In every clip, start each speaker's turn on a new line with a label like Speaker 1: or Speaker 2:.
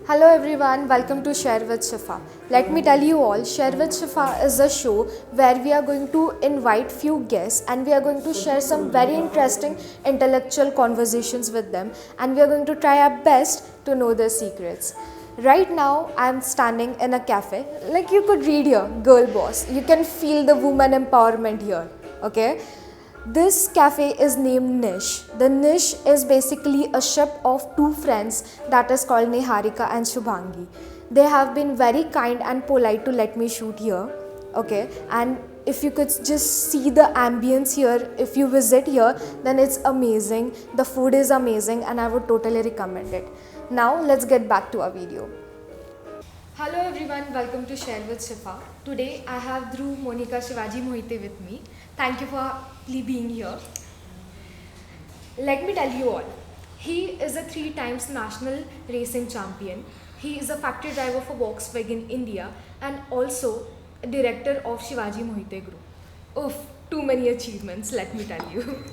Speaker 1: Hello everyone, welcome to Share with Shifa. Let me tell you all, Share with Shifa is a show where we are going to invite few guests and we are going to share some very interesting intellectual conversations with them and we are going to try our best to know their secrets. Right now, I am standing in a cafe. Like you could read here, girl boss. You can feel the woman empowerment here. Okay? This cafe is named Niche. The Niche is basically a ship of two friends that is called Niharika and Shubhangi. They have been very kind and polite to let me shoot here. Okay, and if you could just see the ambience here, if you visit here, then it's amazing. The food is amazing, and I would totally recommend it. Now, let's get back to our video. Hello everyone, welcome to Share with Shifa. Today I have Dhruv Monica Shivaji Mohite with me. Thank you for being here. Let me tell you all, he is a 3 times national racing champion. He is a factory driver for Volkswagen India and also a director of Shivaji Mohite Group. Oof, too many achievements, let me tell you.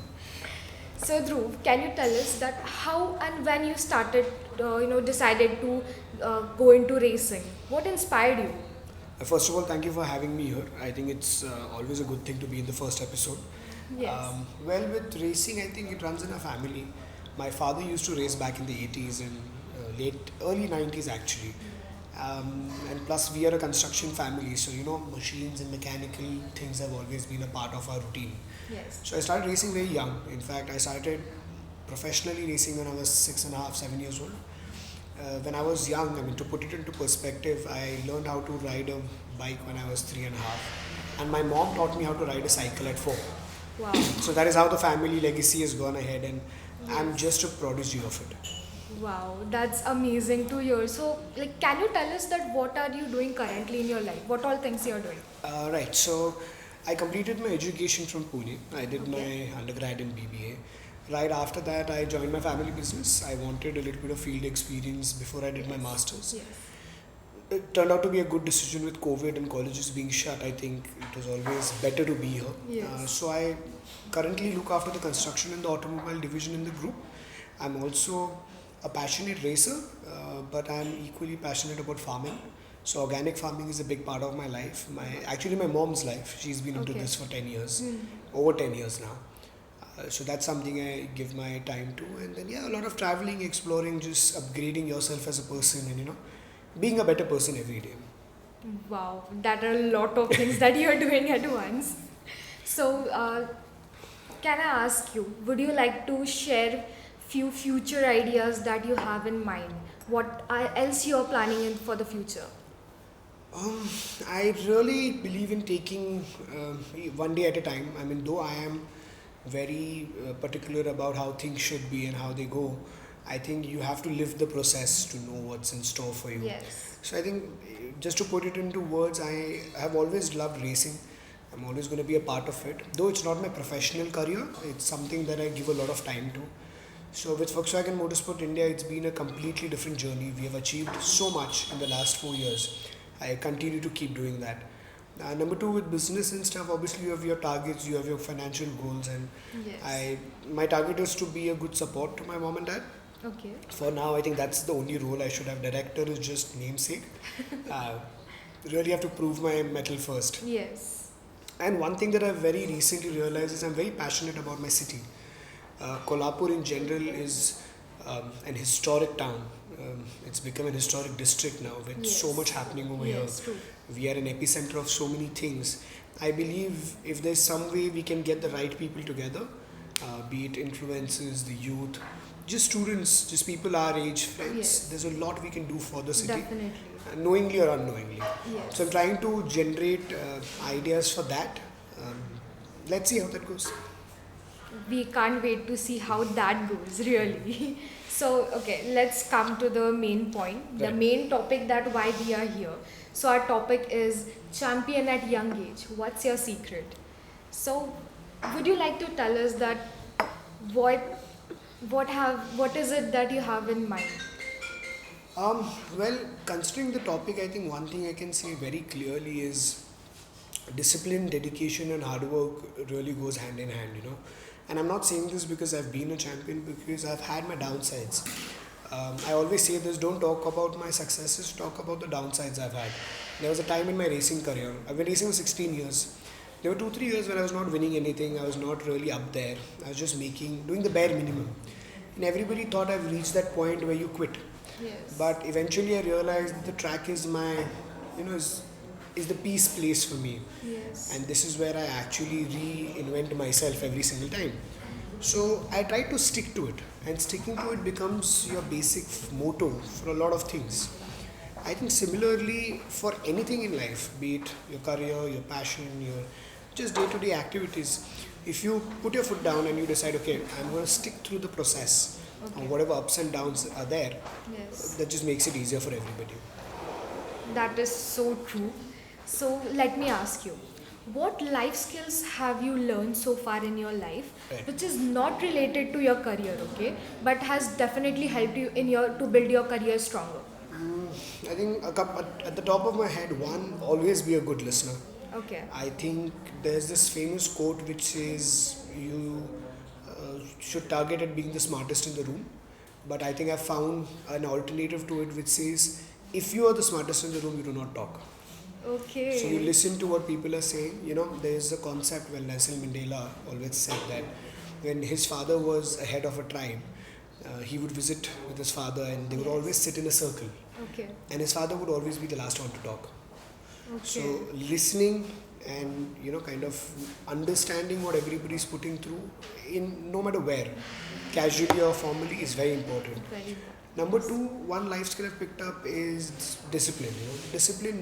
Speaker 1: So Dhruv, can you tell us that how and when you started, decided to go into racing? What inspired you?
Speaker 2: First of all, thank you for having me here. I think it's always a good thing to be in the first episode.
Speaker 1: Yes.
Speaker 2: Well, with racing, I think it runs in a family. My father used to race back in the 80s and early 90s actually. And plus, we are a construction family, so machines and mechanical things have always been a part of our routine.
Speaker 1: Yes.
Speaker 2: So I started racing very young. In fact, I started professionally racing when I was 6.5, 7 years old. When I was young, I mean, to put it into perspective, I learned how to ride a bike when I was 3.5, and my mom taught me how to ride a cycle at 4.
Speaker 1: Wow.
Speaker 2: So that is how the family legacy has gone ahead, and I'm just a prodigy of it.
Speaker 1: Wow, that's amazing to hear. So, like, can you tell us that what are you doing currently in your life? What all things you're doing?
Speaker 2: Right, so I completed my education from Pune. I did
Speaker 1: Okay.
Speaker 2: my undergrad in BBA. Right after that, I joined my family business. I wanted a little bit of field experience before I did my master's.
Speaker 1: Yes.
Speaker 2: It turned out to be a good decision with COVID and colleges being shut. I think it was always better to be here.
Speaker 1: Yes.
Speaker 2: So I currently look after the construction and the automobile division in the group. I'm also a passionate racer, but I'm equally passionate about farming. So organic farming is a big part of my life. My mom's life. She's been into
Speaker 1: Okay.
Speaker 2: this for 10 years,
Speaker 1: Hmm.
Speaker 2: over 10 years now. So that's something I give my time to, and then a lot of traveling, exploring, just upgrading yourself as a person, and being a better person every day.
Speaker 1: Wow, that are a lot of things that you're doing at once. So, can I ask you, would you like to share few future ideas that you have in mind? What else you're planning in for the future?
Speaker 2: Um, I really believe in taking one day at a time. I mean, though I am very particular about how things should be and how they go, I think you have to live the process to know what's in store for you.
Speaker 1: Yes.
Speaker 2: So I think just to put it into words, I have always loved racing. I'm always going to be a part of it. Though it's not my professional career, it's something that I give a lot of time to. So with Volkswagen Motorsport India, it's been a completely different journey. We have achieved so much in the last 4 years. I continue to keep doing that. Number two, with business and stuff, obviously you have your targets, you have your financial goals, and
Speaker 1: Yes.
Speaker 2: I my target is to be a good support to my mom and dad.
Speaker 1: Okay.
Speaker 2: For now, I think that's the only role I should have. Director is just namesake. Uh, really have to prove my mettle first.
Speaker 1: Yes.
Speaker 2: And one thing that I've very recently realized is I'm very passionate about my city. Kolhapur in general is an historic town. It's become an historic district now with so
Speaker 1: Yes.
Speaker 2: much happening over here.
Speaker 1: Yes, true.
Speaker 2: We are an epicenter of so many things. I believe if there's some way we can get the right people together, be it influencers, the youth, just students, just people our age, friends,
Speaker 1: Yes.
Speaker 2: there's a lot we can do for the city,
Speaker 1: Definitely.
Speaker 2: knowingly or unknowingly.
Speaker 1: Yes.
Speaker 2: So I'm trying to generate ideas for that. Um, let's see how that goes.
Speaker 1: We can't wait to see how that goes, really. So, okay, let's come to the main point, the
Speaker 2: Right.
Speaker 1: main topic that why we are here. So, our topic is champion at young age. What's your secret? So, would you like to tell us that what what is it that you have in mind?
Speaker 2: Well, considering the topic, I think one thing I can say very clearly is discipline, dedication, and hard work really goes hand in hand. And I'm not saying this because I've been a champion, because I've had my downsides. I always say this: don't talk about my successes, talk about the downsides I've had. There was a time in my racing career. I've been racing for 16 years. There were 2-3 years when I was not winning anything. I was not really up there. I was just doing the bare minimum. And everybody thought I've reached that point where you quit.
Speaker 1: Yes.
Speaker 2: But eventually I realized that the track is my, is the peace place for me.
Speaker 1: Yes.
Speaker 2: And this is where I actually reinvent myself every single time. So I try to stick to it, and sticking to it becomes your basic motto for a lot of things. I think similarly for anything in life, be it your career, your passion, your just day-to-day activities, if you put your foot down and you decide, okay, I'm going to stick through the process,
Speaker 1: Okay.
Speaker 2: and whatever ups and downs are there,
Speaker 1: Yes.
Speaker 2: that just makes it easier for everybody.
Speaker 1: That is so true. So let me ask you, what life skills have you learned so far in your life,
Speaker 2: Right.
Speaker 1: which is not related to your career, okay, but has definitely helped you in your to build your career stronger?
Speaker 2: I think at the top of my head, one, always be a good listener.
Speaker 1: Okay.
Speaker 2: I think there's this famous quote which says you should target at being the smartest in the room. But I think I found an alternative to it which says if you are the smartest in the room, you do not talk.
Speaker 1: Okay.
Speaker 2: So you listen to what people are saying. There's a concept when Nelson Mandela always said that when his father was a head of a tribe, he would visit with his father and they would always sit in a circle.
Speaker 1: Okay.
Speaker 2: And his father would always be the last one to talk.
Speaker 1: Okay.
Speaker 2: So listening and kind of understanding what everybody's putting through in no matter where, casually or formally, is very important.
Speaker 1: Very important.
Speaker 2: Number two, one life skill I've picked up is discipline. Discipline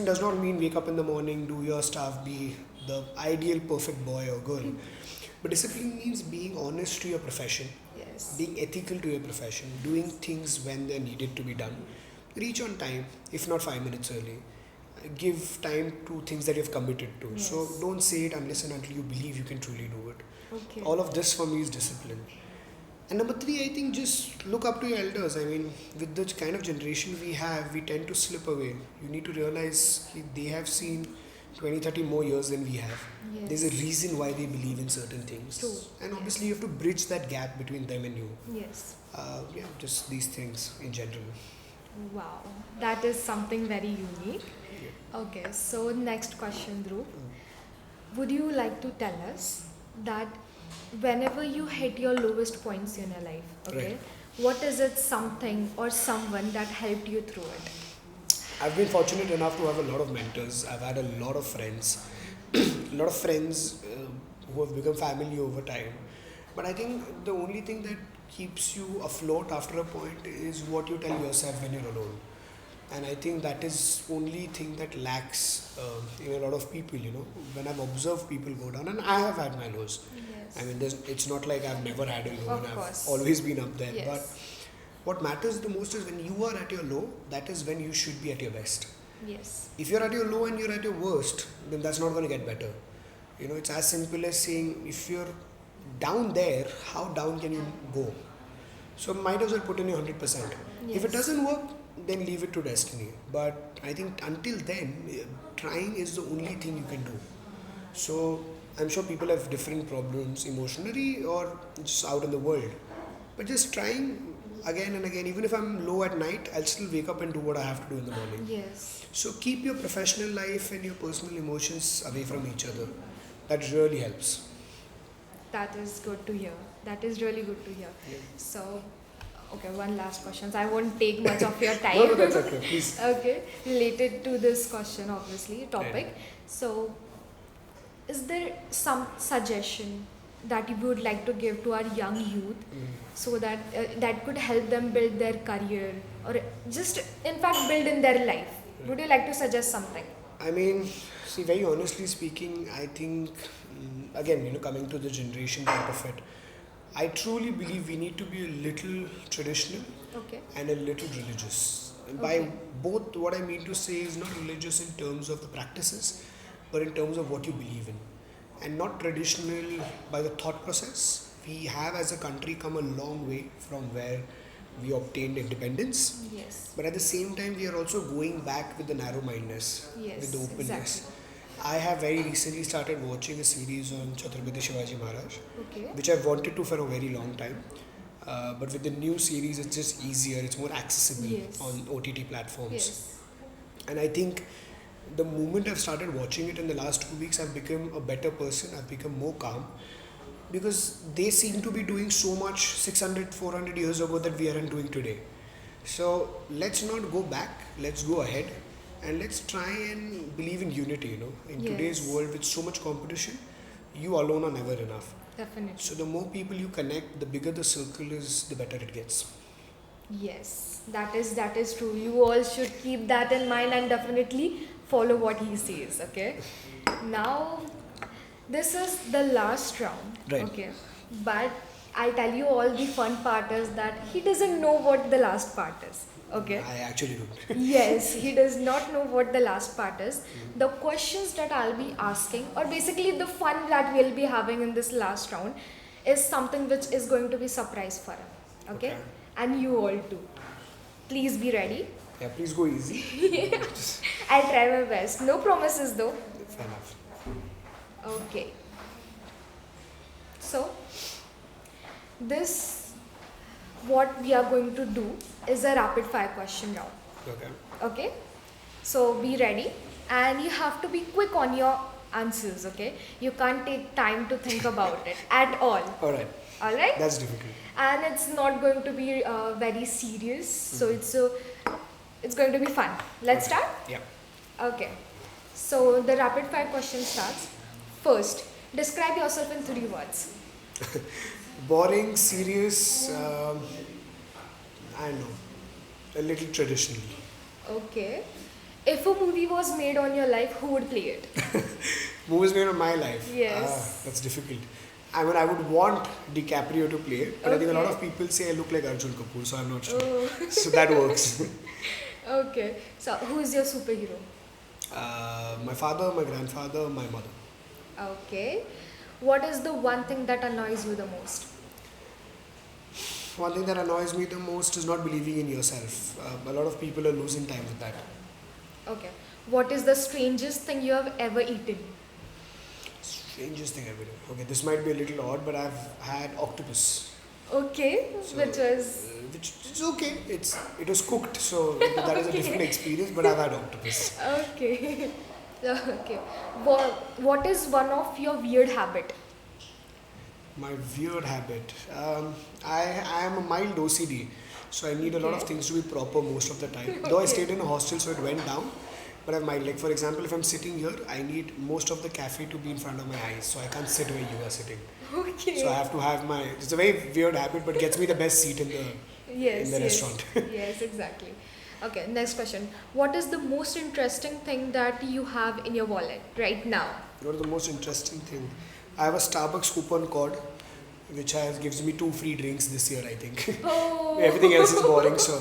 Speaker 2: does not mean wake up in the morning, do your stuff, be the ideal perfect boy or girl. But discipline means being honest to your profession,
Speaker 1: Yes.
Speaker 2: being ethical to your profession, doing things when they're needed to be done, reach on time, if not 5 minutes early, give time to things that you've committed to. So
Speaker 1: Yes.
Speaker 2: don't say it unless and until you believe you can truly do it.
Speaker 1: Okay.
Speaker 2: All of this for me is discipline. And number three, I think just look up to your elders. I mean, with the kind of generation we have, we tend to slip away. You need to realize they have seen 20, 30 more years than we have.
Speaker 1: Yes.
Speaker 2: There's a reason why they believe in certain things.
Speaker 1: True.
Speaker 2: And obviously, you have to bridge that gap between them and you.
Speaker 1: Yes.
Speaker 2: Just these things in general.
Speaker 1: Wow. That is something very unique. Okay. So next question, Dhruv. Would you like to tell us that whenever you hit your lowest points in your life, okay,
Speaker 2: Right.
Speaker 1: what is it something or someone that helped you through it?
Speaker 2: I've been fortunate enough to have a lot of mentors. I've had a lot of friends, who have become family over time. But I think the only thing that keeps you afloat after a point is what you tell yourself when you're alone. And I think that is only thing that lacks in a lot of people. When I've observed people go down, and I have had my lows.
Speaker 1: Yes.
Speaker 2: I mean, it's not like I've never had a low,
Speaker 1: Of
Speaker 2: and
Speaker 1: course.
Speaker 2: I've always been up there.
Speaker 1: Yes.
Speaker 2: But what matters the most is when you are at your low, that is when you should be at your best.
Speaker 1: Yes.
Speaker 2: If you're at your low and you're at your worst, then that's not going to get better. It's as simple as saying if you're down there, how down can you go? So might as well put in your 100%. If
Speaker 1: Yes.
Speaker 2: it doesn't work, then leave it to destiny. But I think until then, trying is the only thing you can do. So I'm sure people have different problems emotionally or just out in the world. But just trying again and again, even if I'm low at night, I'll still wake up and do what I have to do in the morning.
Speaker 1: Yes.
Speaker 2: So keep your professional life and your personal emotions away from each other. That really helps.
Speaker 1: That is good to hear. That is really good to hear.
Speaker 2: Yeah.
Speaker 1: So, okay, one last question. So I won't take much of your time.
Speaker 2: No, that's okay. Please.
Speaker 1: Okay, related to this question, obviously, topic.
Speaker 2: Right.
Speaker 1: So, is there some suggestion that you would like to give to our young youth so that that could help them build their career or just, in fact, build in their life? Would you like to suggest something?
Speaker 2: I mean, see, very honestly speaking, I think, again, coming to the generation part of it, I truly believe we need to be a little traditional
Speaker 1: Okay.
Speaker 2: and a little religious. And
Speaker 1: Okay.
Speaker 2: by both, what I mean to say is not religious in terms of the practices, but in terms of what you believe in. And not traditional by the thought process. We have, as a country, come a long way from where we obtained independence.
Speaker 1: Yes.
Speaker 2: But at the same time, we are also going back with the narrow-mindedness,
Speaker 1: Yes,
Speaker 2: with the openness.
Speaker 1: exactly.
Speaker 2: I have very recently started watching a series on Chhatrapati Shivaji Maharaj,
Speaker 1: Okay.
Speaker 2: which I've wanted to for a very long time. But with the new series, it's just easier. It's more accessible
Speaker 1: Yes.
Speaker 2: on OTT platforms.
Speaker 1: Yes.
Speaker 2: And I think the moment I've started watching it in the last 2 weeks, I've become a better person. I've become more calm because they seem to be doing so much 600, 400 years ago that we aren't doing today. So let's not go back, let's go ahead, and let's try and believe in unity. In today's
Speaker 1: Yes.
Speaker 2: world with so much competition, you alone are never enough.
Speaker 1: Definitely.
Speaker 2: So the more people you connect, the bigger the circle is, the better it gets.
Speaker 1: Yes, that is true. You all should keep that in mind and definitely follow what he says. Okay. Now, this is the last round.
Speaker 2: Right.
Speaker 1: Okay. But I tell you all the fun part is that he doesn't know what the last part is. Okay.
Speaker 2: I actually don't.
Speaker 1: Yes, he does not know what the last part is. The questions that I'll be asking, or basically the fun that we'll be having in this last round, is something which is going to be surprise for him. Okay?
Speaker 2: Okay.
Speaker 1: And you all too. Please be ready.
Speaker 2: Yeah, please go easy.
Speaker 1: I'll try my best. No promises though.
Speaker 2: Fair enough.
Speaker 1: Okay. So, this, what we are going to do is a rapid fire question round.
Speaker 2: Okay.
Speaker 1: Okay, so be ready and you have to be quick on your answers. Okay, you can't take time to think about it at all.
Speaker 2: All right. That's difficult.
Speaker 1: And it's not going to be very serious, so it's going to be fun. Let's
Speaker 2: Okay.
Speaker 1: start.
Speaker 2: Yeah.
Speaker 1: Okay, so the rapid fire question starts. First, describe yourself in 3 words.
Speaker 2: Boring, serious, I don't know, a little traditional.
Speaker 1: Okay, if a movie was made on your life, who would play it?
Speaker 2: Movies made on my life.
Speaker 1: Yes.
Speaker 2: That's difficult. I mean, I would want DiCaprio to play it, but I think a lot
Speaker 1: Okay.
Speaker 2: of people say I look like Arjun Kapoor, so I'm not sure.
Speaker 1: Oh.
Speaker 2: So that works.
Speaker 1: Okay, so who is your superhero?
Speaker 2: My father, my grandfather, my mother.
Speaker 1: Okay. What is the one thing that annoys you the most?
Speaker 2: One thing that annoys me the most is not believing in yourself. A lot of people are losing time with that.
Speaker 1: Okay. What is the strangest thing you have ever eaten?
Speaker 2: Strangest thing ever. Okay, this might be a little odd, but I've had octopus.
Speaker 1: Okay,
Speaker 2: So,
Speaker 1: which was
Speaker 2: which it's okay. It was cooked, so that is a different experience. But I've had octopus.
Speaker 1: okay. Okay. What is one of your weird habit?
Speaker 2: My weird habit. I am a mild OCD, so I need a lot of
Speaker 1: Okay.
Speaker 2: things to be proper most of the time. Though I
Speaker 1: Okay.
Speaker 2: stayed in a hostel, so it went down. But I've mild. Like for example, if I'm sitting here, I need most of the cafe to be in front of my eyes, so I can't sit where you are sitting.
Speaker 1: Okay.
Speaker 2: So I have to have my. It's a very weird habit, but gets me the best seat in the
Speaker 1: Yes.
Speaker 2: in the
Speaker 1: yes.
Speaker 2: restaurant.
Speaker 1: Yes, exactly. Okay, next question. What is the most interesting thing that you have in your wallet right now?
Speaker 2: What is the most interesting thing? I have a Starbucks coupon code, which gives me 2 free drinks this year. I think
Speaker 1: Oh.
Speaker 2: everything else is boring, so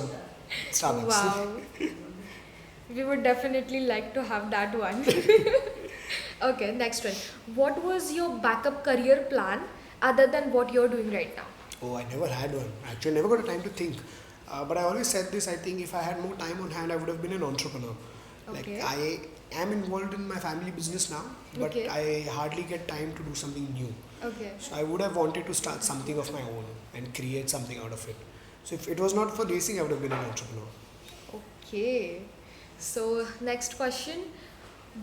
Speaker 2: Starbucks.
Speaker 1: Wow. We would definitely like to have that one. Okay, next one. What was your backup career plan other than what you're doing right now?
Speaker 2: Oh, I never had one. Actually, I never got a time to think. But I always said this. I think if I had more time on hand, I would have been an entrepreneur.
Speaker 1: Okay.
Speaker 2: Like I am involved in my family business now, but
Speaker 1: Okay.
Speaker 2: I hardly get time to do something new.
Speaker 1: Okay.
Speaker 2: So I would have wanted to start something of my own and create something out of it. So if it was not for racing, I would have been an entrepreneur.
Speaker 1: Okay. So, next question.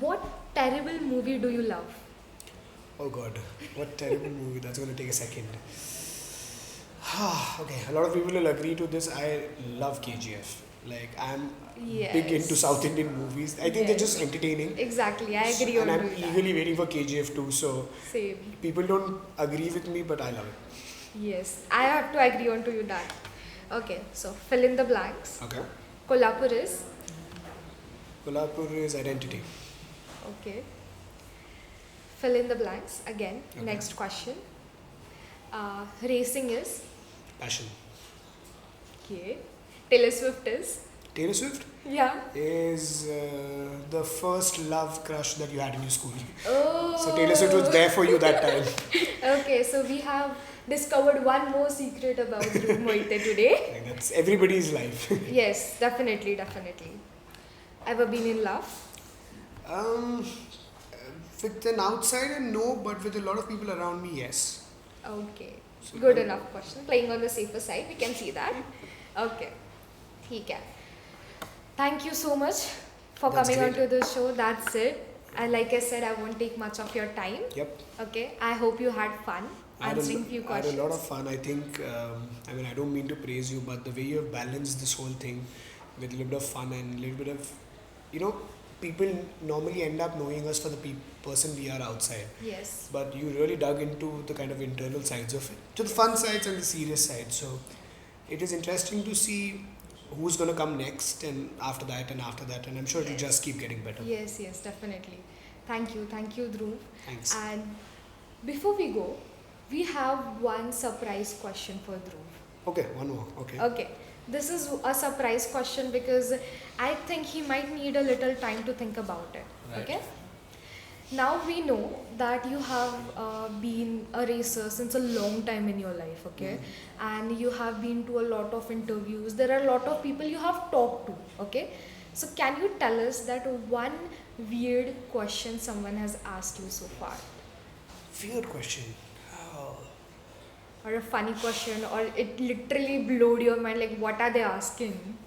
Speaker 1: What terrible movie do you love?
Speaker 2: Oh God, what terrible movie! That's going to take a second. Okay, a lot of people will agree to this. I love KGF. Like I'm big into
Speaker 1: Yes.
Speaker 2: South Indian movies. I think they're
Speaker 1: Yes.
Speaker 2: just entertaining.
Speaker 1: Exactly, I agree
Speaker 2: And
Speaker 1: on
Speaker 2: I'm
Speaker 1: doing that.
Speaker 2: eagerly waiting for KGF too. So
Speaker 1: Same.
Speaker 2: people don't agree with me, but I love it.
Speaker 1: Yes, I have to agree on to you that. Okay, so fill in the blanks.
Speaker 2: Okay.
Speaker 1: Kolhapur is
Speaker 2: Kolhapur is identity.
Speaker 1: okay. Fill in the blanks again.
Speaker 2: Okay.
Speaker 1: Next question. Racing is
Speaker 2: Passion.
Speaker 1: okay. Taylor Swift is
Speaker 2: Taylor Swift
Speaker 1: yeah.
Speaker 2: is the first love crush that you had in your school.
Speaker 1: Oh.
Speaker 2: So Taylor Swift was there for you that time.
Speaker 1: Okay, so we have discovered one more secret about Dhruv Moite today.
Speaker 2: Like that's everybody's life.
Speaker 1: Yes, definitely, definitely. Ever been in love?
Speaker 2: Um, with an outsider, no, but with a lot of people around me, yes.
Speaker 1: Okay.
Speaker 2: So,
Speaker 1: Good enough question. Playing on the safer side, we can see that. Okay. ठीक है. Thank you so much for
Speaker 2: That's
Speaker 1: coming
Speaker 2: great.
Speaker 1: onto the show. That's it. And like I said, I won't take much of your time.
Speaker 2: Yep.
Speaker 1: Okay. I hope you had fun answering few
Speaker 2: I had
Speaker 1: questions.
Speaker 2: a lot of fun. I think, I mean, I don't mean to praise you, but the way you have balanced this whole thing with a little bit of fun and a little bit of, you know, people normally end up knowing us for the person we are outside.
Speaker 1: Yes.
Speaker 2: But you really dug into the kind of internal sides of it, to the fun sides and the serious sides. So it is interesting to see who's going to come next and after that and after that. And I'm sure it'll
Speaker 1: Yes.
Speaker 2: just keep getting better.
Speaker 1: Yes, yes, definitely. Thank you, Dhruv.
Speaker 2: Thanks.
Speaker 1: And before we go, we have one surprise question for Dhruv.
Speaker 2: Okay, one more. Okay.
Speaker 1: Okay, this is a surprise question because I think he might need a little time to think about it.
Speaker 2: Right.
Speaker 1: Okay. Now we know that you have been a racer since a long time in your life, okay? And you have been to a lot of interviews. There are a lot of people you have talked to, okay? So can you tell us that one weird question someone has asked you so far?
Speaker 2: Weird question. Oh.
Speaker 1: Or a funny question, or it literally blowed your mind, like what are they asking?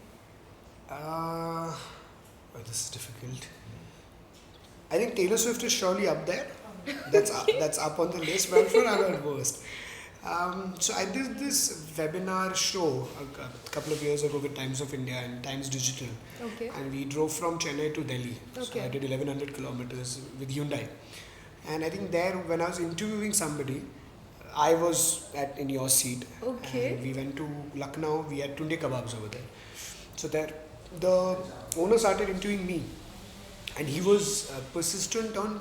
Speaker 2: Oh, this is difficult. I think Taylor Swift is surely up there. That's up on the list, but I'm sure I've heard worst. So I did this webinar show a couple of years ago with Times of India and Times Digital,
Speaker 1: Okay.
Speaker 2: and we drove from Chennai to Delhi. So
Speaker 1: Okay.
Speaker 2: I did 1100 kilometers with Hyundai, and I think there when I was interviewing somebody, I was in your seat.
Speaker 1: Okay.
Speaker 2: And we went to Lucknow. We had tunde kebabs over there. So there, the owner started interviewing me, and he was persistent on,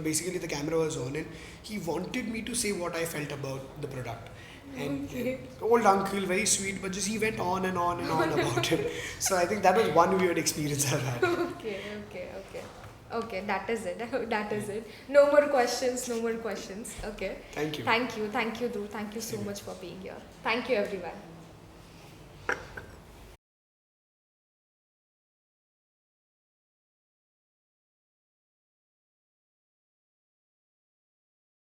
Speaker 2: basically the camera was on, and he wanted me to say what I felt about the product. And
Speaker 1: Okay.
Speaker 2: old uncle, very sweet, but just he went on and on and on about it. So I think that was one weird experience I've had.
Speaker 1: Okay, okay, okay. Okay, that is it. That is it. No more questions, no more questions. Okay.
Speaker 2: Thank you.
Speaker 1: Thank you, Dhruv. Thank you so much for being here. Thank you, everyone.